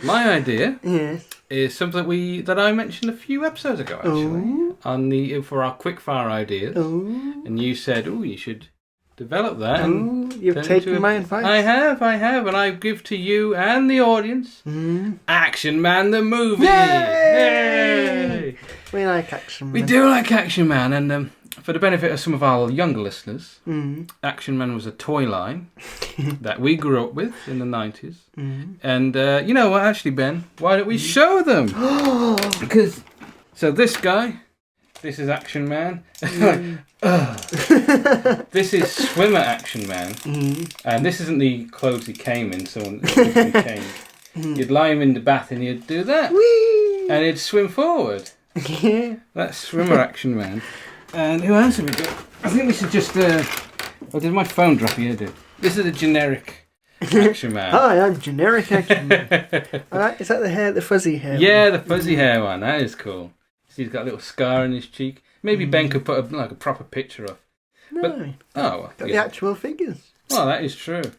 My idea Yes. is something that I mentioned a few episodes ago, actually, for our quickfire ideas. Ooh. And you said, you should develop that. Ooh, you've taken my advice. I have, and I give to you and the audience Action Man the movie. Yay! We like Action Man. We do like Action Man, and for the benefit of some of our younger listeners, Action Man was a toy line that we grew up with in the 90s. And you know what, actually, Ben, why don't we show them? Because, so this guy, this is Action Man. This is Swimmer Action Man. And this isn't the clothes he came in, so change. You'd lie him in the bath and you'd do that. Whee! And he'd swim forward. That's Swimmer Action Man. And who else have we got? I think this is just did my phone drop here, dude? This is a generic Action Man. Hi, I'm generic Action Man. Is that the fuzzy hair? Yeah, the fuzzy hair one. That is cool. So he's got a little scar on his cheek. Maybe Ben could put a proper picture up. No. Got the actual figures. Well, that is true.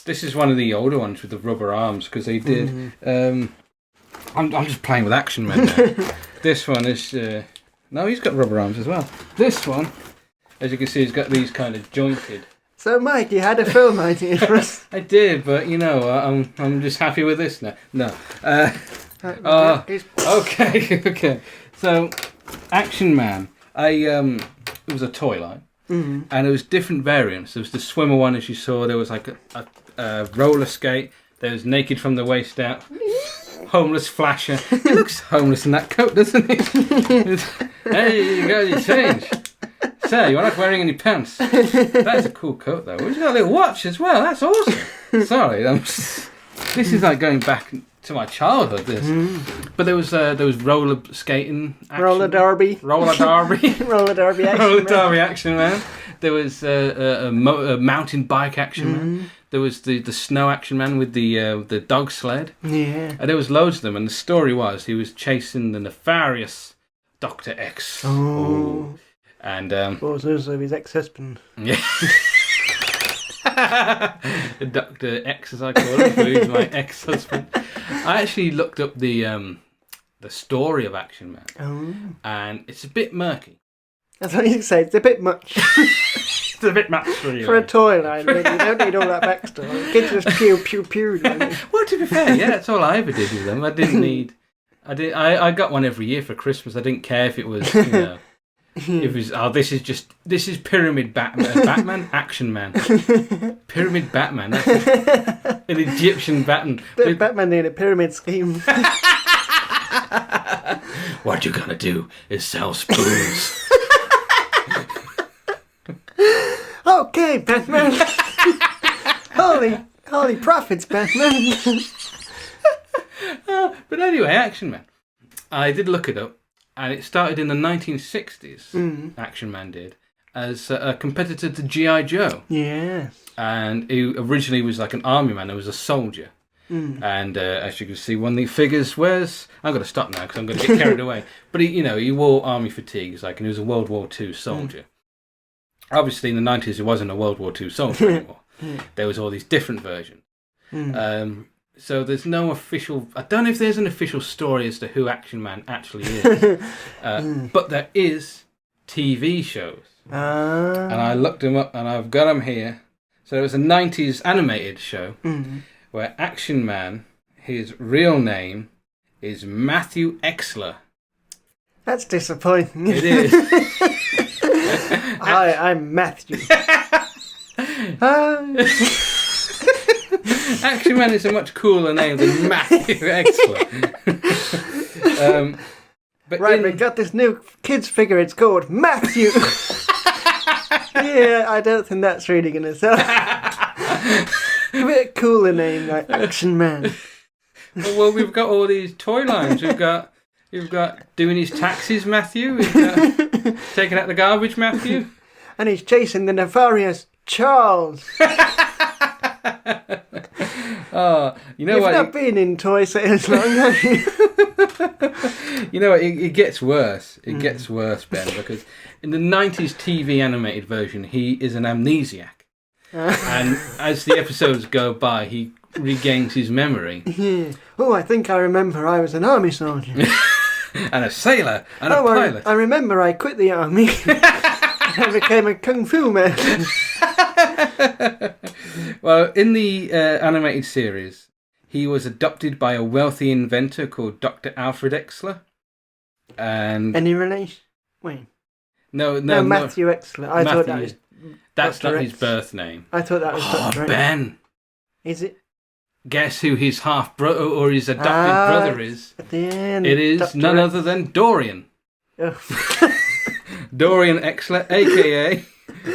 This is one of the older ones with the rubber arms because they did. I'm just playing with Action Man now. This one is. No, he's got rubber arms as well. This one, as you can see, he's got these kind of jointed. So, Mike, you had a film idea for us. I did, but you know, I'm just happy with this now. No. Okay. So, Action Man. It was a toy line, and there was different variants. There was the swimmer one, as you saw. There was like a roller skate. There was naked from the waist out. Homeless flasher. He looks homeless in that coat, doesn't he? Hey, you got your change. Sir, you're not wearing any pants. That's a cool coat, though. He's got a little watch as well. That's awesome. Sorry, this is like going back to my childhood. This, but there was roller skating, action, roller derby, Action Man. There was a mountain bike Action Man. There was the snow Action Man with the dog sled. Yeah. And there was loads of them. And the story was he was chasing the nefarious Dr. X. Oh. And also his ex-husband. Yeah. Dr. X, as I call him, who's my ex-husband. I actually looked up the story of Action Man, and it's a bit murky. That's what you say. It's a bit much. It's a bit much for you. For a toy line, really. You don't need all that backstory. Kids just pew pew pew. Well, to be fair, yeah, that's all I ever did with them. I didn't need. I got one every year for Christmas. I didn't care if it was, it was. This is Pyramid Batman, Action Man, Pyramid Batman. That's an Egyptian Batman. Batman in a pyramid scheme. What you're gonna do is sell spoons. Okay, Batman. Holy profits, Batman. But anyway, Action Man. I did look it up, and it started in the 1960s. Action Man did, as a competitor to G.I. Joe. Yeah. And he originally was like an army man. He was a soldier. And as you can see, one of the figures wears. I'm going to stop now because I'm going to get carried away. But he wore army fatigues, and he was a World War II soldier. Obviously, in the 90s, he wasn't a World War II soldier anymore. There was all these different versions. So there's no official. I don't know if there's an official story as to who Action Man actually is. But there is TV shows, and I looked them up, and I've got them here. So it was a 90s animated show. Where Action Man, his real name is Matthew Exler. That's disappointing. It is. Hi, I'm Matthew. Action Man is a much cooler name than Matthew Exler. We got this new kids figure. It's called Matthew. Yeah, I don't think that's really going to sell. A bit cooler name like Action Man. Well, we've got all these toy lines. We've got doing his taxis, Matthew. We've got taking out the garbage, Matthew. And he's chasing the nefarious Charles. You've not been in toy sales long, have you? You know what? It gets worse. It gets worse, Ben, because in the 90s TV animated version, he is an amnesiac. And as the episodes go by, he regains his memory. Oh, I think I remember I was an army soldier. And a sailor and a pilot. I remember I quit the army. I became a kung fu man. Well, in the animated series, he was adopted by a wealthy inventor called Dr. Alfred Exler. And any relation? Wait. No, Matthew Exler. I thought that was. That's Dr. not his birth name. I thought that was Dr. X. Ben. Is it? Guess who his half brother or his adopted brother is? At the end. It is Dr. none X. other than Dorian. Oh. Dorian Exler, aka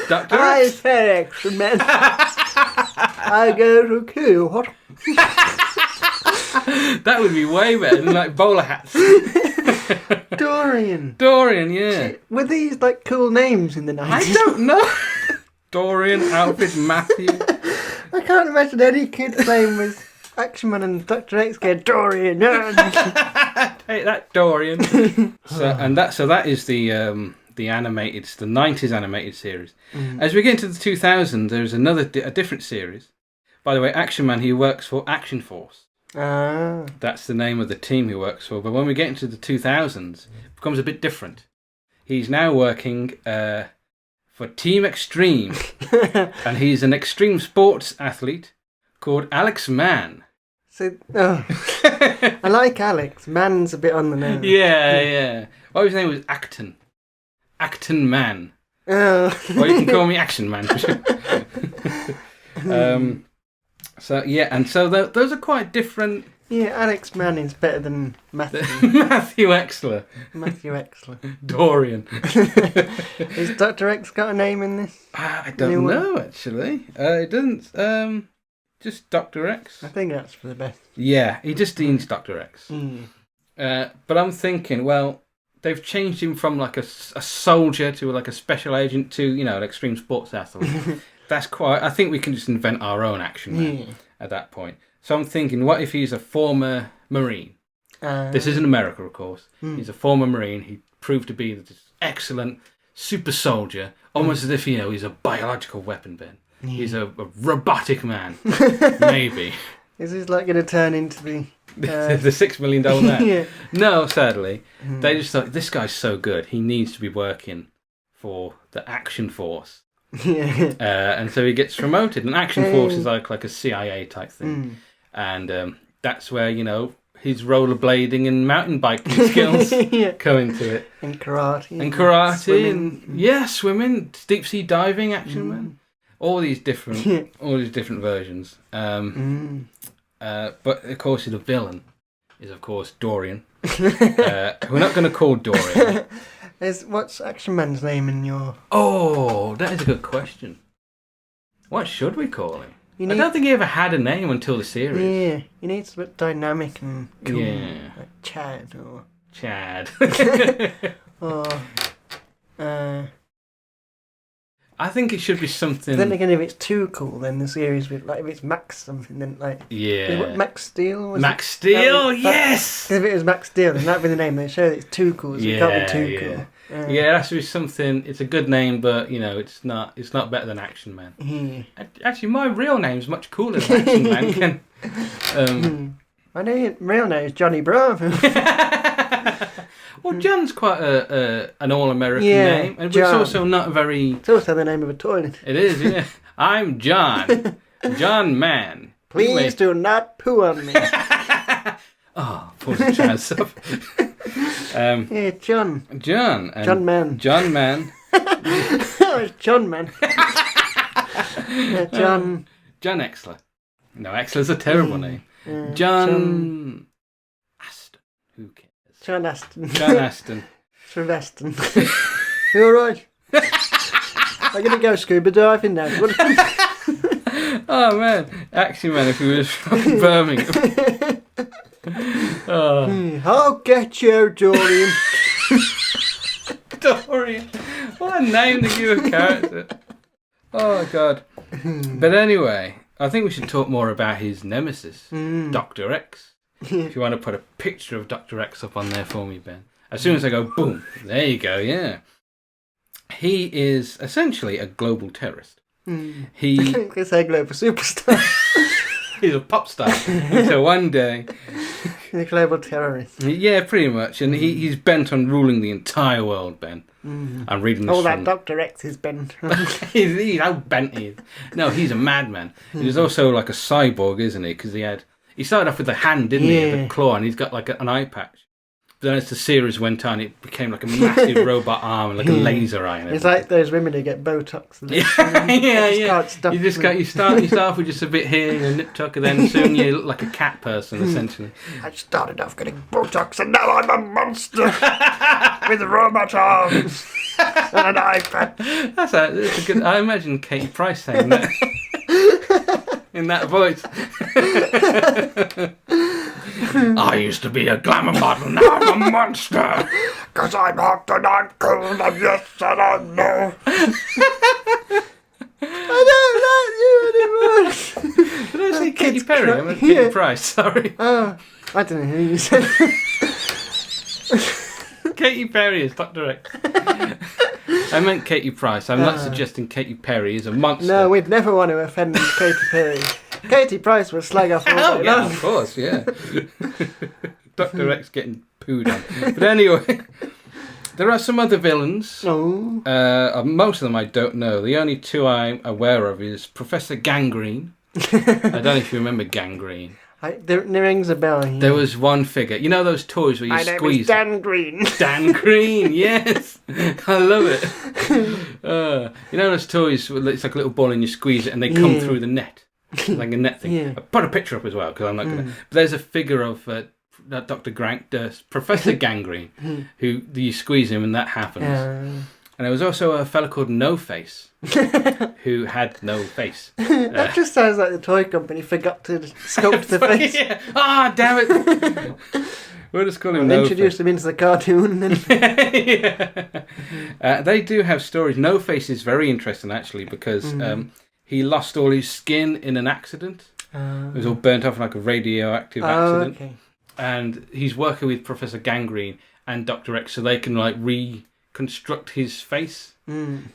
Dr. I X. said Exler, man. I go to kill. What? That would be way better than like bowler hats. Dorian. Dorian, yeah. Were these like cool names in the 90s? I don't know. Dorian, Alfred, Matthew. I can't imagine any kid's name was Action Man and Dr. X go Dorian. Take that, Dorian. So that is the animated, the 90s animated series. As we get into the 2000s, there's a different series. By the way, Action Man, he works for Action Force. Ah. That's the name of the team he works for. But when we get into the 2000s, it becomes a bit different. He's now working for Team Extreme. And he's an extreme sports athlete called Alex Mann. So, I like Alex. Man's a bit on the nose. Yeah. Well, his name was Acton. Acton Man. Oh. Well, you can call me Action Man for sure. So those are quite different. Yeah, Alex Mann is better than Matthew. Matthew Exler. Matthew Exler. Dorian. Has Dr. X got a name in this? I don't know, actually. It doesn't. Just Dr. X. I think that's for the best. Yeah, he just means Dr. X. Mm. But I'm thinking, well, they've changed him from like a soldier to like a special agent to, an extreme sports athlete. That's quite... I think we can just invent our own Action Man at that point. So I'm thinking, what if he's a former Marine? This isn't America, of course. He's a former Marine. He proved to be this excellent super soldier, almost as if, he's a biological weapon, Ben. He's a robotic man. Maybe. Is this like going to turn into the... the $6 million man? Yeah. No, sadly. They just thought, this guy's so good. He needs to be working for the Action Force. Yeah. And so he gets promoted. And Action Force is like a CIA type thing. And that's where, his rollerblading and mountain biking skills come into it. And karate. Swimming. Swimming, deep sea diving, Action Man. All these different versions. But of course, the villain is of course Dorian. We're not going to call Dorian. What's Action Man's name in your... Oh, that is a good question. What should we call him? I don't think he ever had a name until the series. Yeah, he needs a bit dynamic and cool. Yeah. Like Chad or... Chad. or... I think it should be something... Then again, if it's too cool, then the series would... Like, if it's Max something, then like... Yeah. What, Max Steel? Max Steel, yes! If it was Max Steel, then that'd be the name. They show that it's too cool, so it can't be too cool. Yeah, it has to be something... It's a good name, but, it's not better than Action Man. Yeah. Actually, my real name's much cooler than Action Man. I know your real name is Johnny Bravo. Well, John's quite an all-American name, and it's also not very... It's also the name of a toilet. It is, yeah. I'm John. John Mann. Please do not poo on me. Oh, poor chance up. Yeah, John. John. John Mann. John Mann. Oh, it's John Mann. Yeah, John. John Exler. No, Exler's a terrible name. John Aston. Who cares? John Aston. John Aston. Sylvester. You alright? I'm going to go scuba diving now. Oh man, Action Man if he was from Birmingham. I'll get you, Dorian. Dorian. What a name to give a character. Oh god. But anyway, I think we should talk more about his nemesis, Dr. X. If you want to put a picture of Dr. X up on there for me, Ben. As soon as I go, boom, there you go, yeah. He is essentially a global terrorist. He... I say global superstar. He's a pop star. So one day... The global terrorist. Yeah, pretty much. And he's bent on ruling the entire world, Ben. I'm reading this All that from... Dr. X is bent. he's how bent he is. No, he's a madman. He was also like a cyborg, isn't he? Because he started off with a hand, didn't he? The claw, and he's got like an eye patch. But then as the series went on, it became like a massive robot arm and like a laser eye. It's like those women who get Botox. And Can't stop you start off with just a bit here, a nip tuck, and then soon you look like a cat person, essentially. I started off getting Botox, and now I'm a monster with robot arms and an eye patch. That's a good. I imagine Katie Price saying that in that voice. I used to be a glamour model, now I'm a monster. 'Cause I'm hot and I'm cool, and yes and I know. I don't like you anymore. Did I say Katy Perry? I meant Katie Price, sorry. Oh, I don't know who you said. Katy Perry is Dr. X. I meant Katie Price. I'm not suggesting Katy Perry is a monster. No, we'd never want to offend Katy Perry. Katy Price will slag off all day long. Of course, yeah. Dr. X getting pooed on. But anyway, there are some other villains. Oh. Most of them I don't know. The only two I'm aware of is Professor Gangrene. I don't know if you remember Gangrene. There rings a bell here. There was one figure. You know those toys where you squeeze... My name is Dan Green. Dan Green, yes. I love it. You know those toys, it's like a little ball and you squeeze it and they come through the net. Like a net thing. Yeah. I put a picture up as well because I'm not going to... But there's a figure of Dr. Professor Gangrene who you squeeze him and that happens. And there was also a fella called No Face who had no face. That just sounds like the toy company forgot to sculpt the face. Ah, damn it. We'll just call him No Face. Introduce him into the cartoon. They do have stories. No Face is very interesting actually because he lost all his skin in an accident. It was all burnt off like a radioactive accident. Okay. And he's working with Professor Gangrene and Dr. X so they can like reconstruct his face.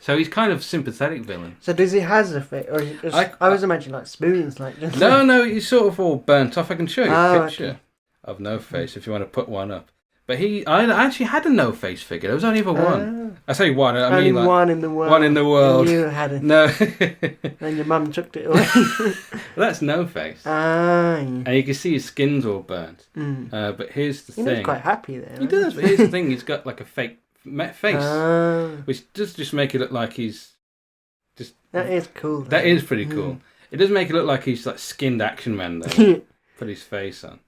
So he's kind of sympathetic villain. So does he has a face? Or I was imagining like spoons. No, he's sort of all burnt off. I can show you a picture of No Face if you want to put one up. But I actually had a No Face figure. There was only ever one. I say one. I mean like one in the world. One in the world. And you had it. No. And your mum chucked it away. Well, that's No Face. And you can see his skin's all burnt. But here's the thing. He looks quite happy there. He does. But here's the thing. He's got like a fake face, which does just make it look like he's just. That is cool. That is pretty cool. It does make it look like he's like skinned Action Man though. Put his face on.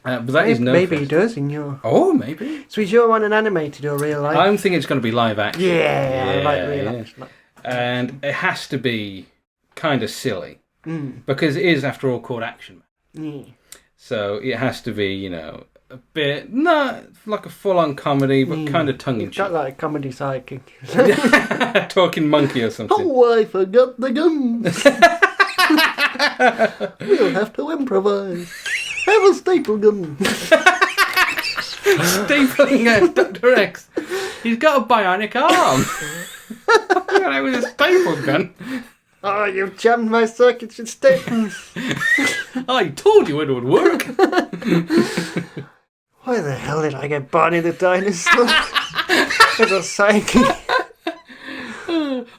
But that is No Face. Maybe he does in your... Oh, maybe. So is your one an animated or real life? I'm thinking it's going to be live action. Yeah, I like real action. And it has to be kind of silly. Because it is, after all, called Action Man. So it has to be, you know, a bit... Not like a full-on comedy, but kind of tongue-in-cheek. You've got like a comedy sidekick. Talking monkey or something. Oh, I forgot the guns. We'll have to improvise. Have a staple gun. Stapling out Dr. X. He's got a bionic arm. It was a staple gun. Oh, you've jammed my circuits with staples. I told you it would work. Why the hell did I get Barney the dinosaur? As a sidekick.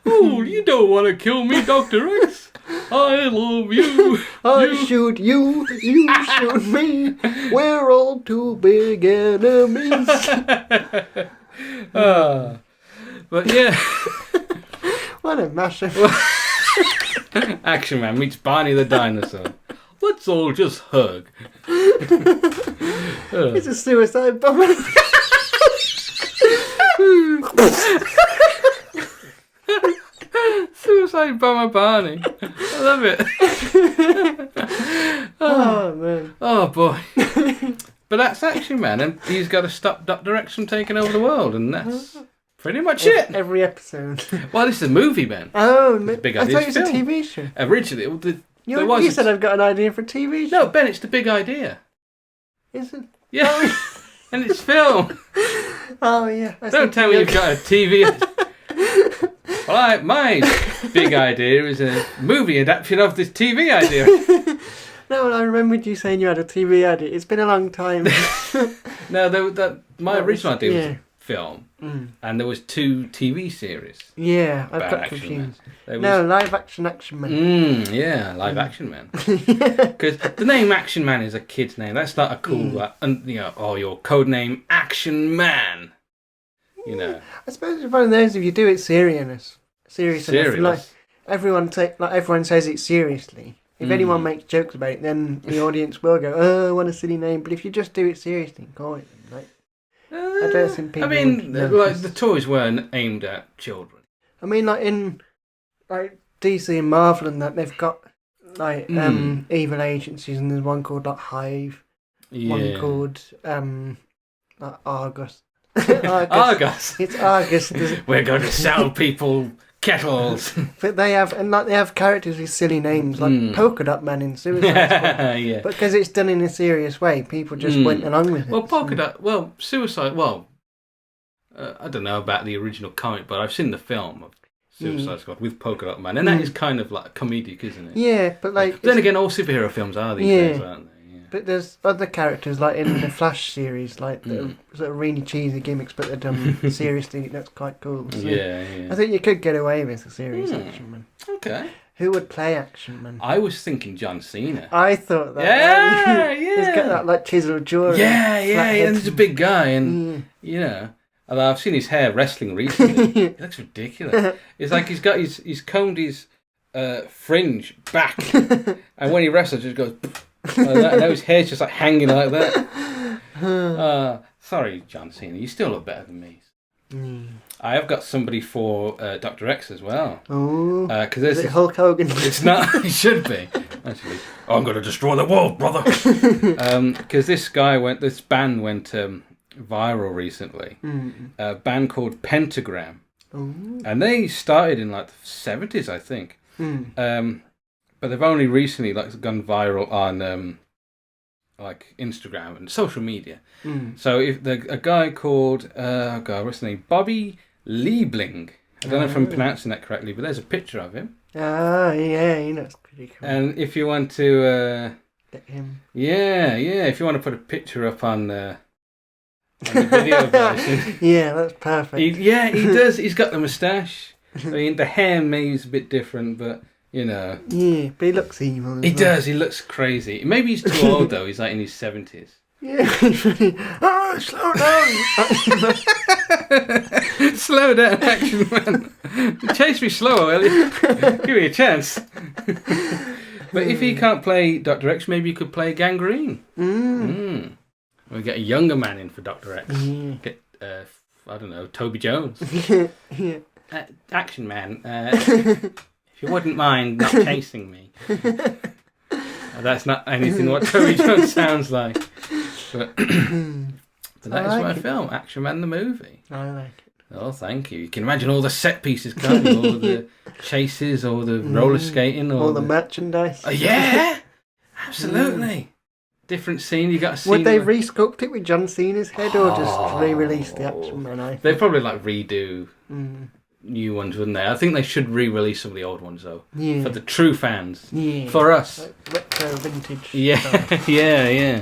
Oh, you don't want to kill me, Dr. X. I love you. I shoot you, you shoot me. We're all two big enemies. But yeah. What a mashup. Action Man meets Barney the dinosaur. Let's all just hug. It's a suicide bomber. Suicide Bomber Barney. I love it. Oh, man. Oh, boy. But that's Action Man, and he's got to stop Dr. X from taking over the world, and that's pretty much it. Every episode. Well, this is a movie, Ben. Oh, Big I Idea thought it was film. a TV show. Originally, you said I've got an idea for a TV show. No, Ben, it's the Big Idea. Is it? Yeah. And it's film. Oh, yeah. Don't tell me you've got a TV idea. Well, my big idea is a movie adaptation of this TV idea. No, I remembered you saying you had a TV edit. It's been a long time. No, my original idea was yeah. a film, and there was 2 TV series. Yeah, I've about got Action confused. Man. No, live action man. Yeah, live Action Man. Because the name Action Man is a kid's name. That's not a cool, your code name Action Man. You know. I suppose it's one of those if you do it serious enough. Like everyone says it seriously. If anyone makes jokes about it, then the audience will go, "Oh, what a silly name." But if you just do it seriously, call it like. I don't think people. Like the toys weren't aimed at children. I mean, like in like DC and Marvel and that, they've got like evil agencies, and there's one called like Hive, one called like Argus. Argus. It's Argus. We're going to sell people kettles. But they have characters with silly names like Polka Dot Man in Suicide Squad. Yeah. But because it's done in a serious way, people just went along with it. Well, Polka Dot. Well, Suicide. Well, I don't know about the original comic, but I've seen the film of Suicide Squad with Polka Dot Man, and that is kind of like comedic, isn't it? Yeah, but like then again, all superhero films are these days, aren't they? But there's other characters, like in the Flash series, like the sort of really cheesy gimmicks, but they're done seriously. That's quite cool. So I think you could get away with a serious Action Man. Okay. Who would play Action Man? I was thinking John Cena. I thought that. Yeah. He's got that like chiseled jaw. Yeah, and he's a big guy, and although I've seen his hair wrestling recently, it looks ridiculous. It's like he's combed his fringe back, and when he wrestles, it just goes. Like that. And now his hair's just like hanging like that. Sorry, John Cena, you still look better than me. I have got somebody for Dr. X as well. Oh, is it Hulk Hogan? It's not. It should be actually. I'm going to destroy the world, brother. Because this band went viral recently. A band called Pentagram, and they started in like the 70s, I think. But they've only recently gone viral on like Instagram and social media. So if a guy called what's his name? Bobby Liebling. I don't know if I'm pronouncing that correctly, but there's a picture of him. Ah, yeah, he looks pretty cool. And if you want to get him. Yeah, if you want to put a picture up on the video version. Yeah, that's perfect. He does. He's got the moustache. I mean, the hair maybe is a bit different, but you know. Yeah, but he looks evil. He does. He looks crazy. Maybe he's too old though. He's like in his 70s. Yeah, he's really. Oh, slow down! Slow down, Action Man. Chase me slower, will you? Give me a chance. But if he can't play Dr. X, maybe he could play Gangrene. We'll get a younger man in for Dr. X. Get, I don't know, Toby Jones. Yeah. Action Man, if you wouldn't mind not chasing me. That's not anything what Toby Jones sounds like. But that is my film, Action Man the movie. I like it. Oh, thank you. You can imagine all the set pieces, can't you? All the chases, all the roller skating. All the merchandise. Oh, yeah! Absolutely. Different scene. You got a scene. Would they re-sculpt it with John Cena's head or just re-release the Action Man? They'd probably redo new ones, wouldn't they? I think they should re-release some of the old ones though. Yeah. For the true fans. Yeah. For us. Retro vintage. Yeah. Yeah.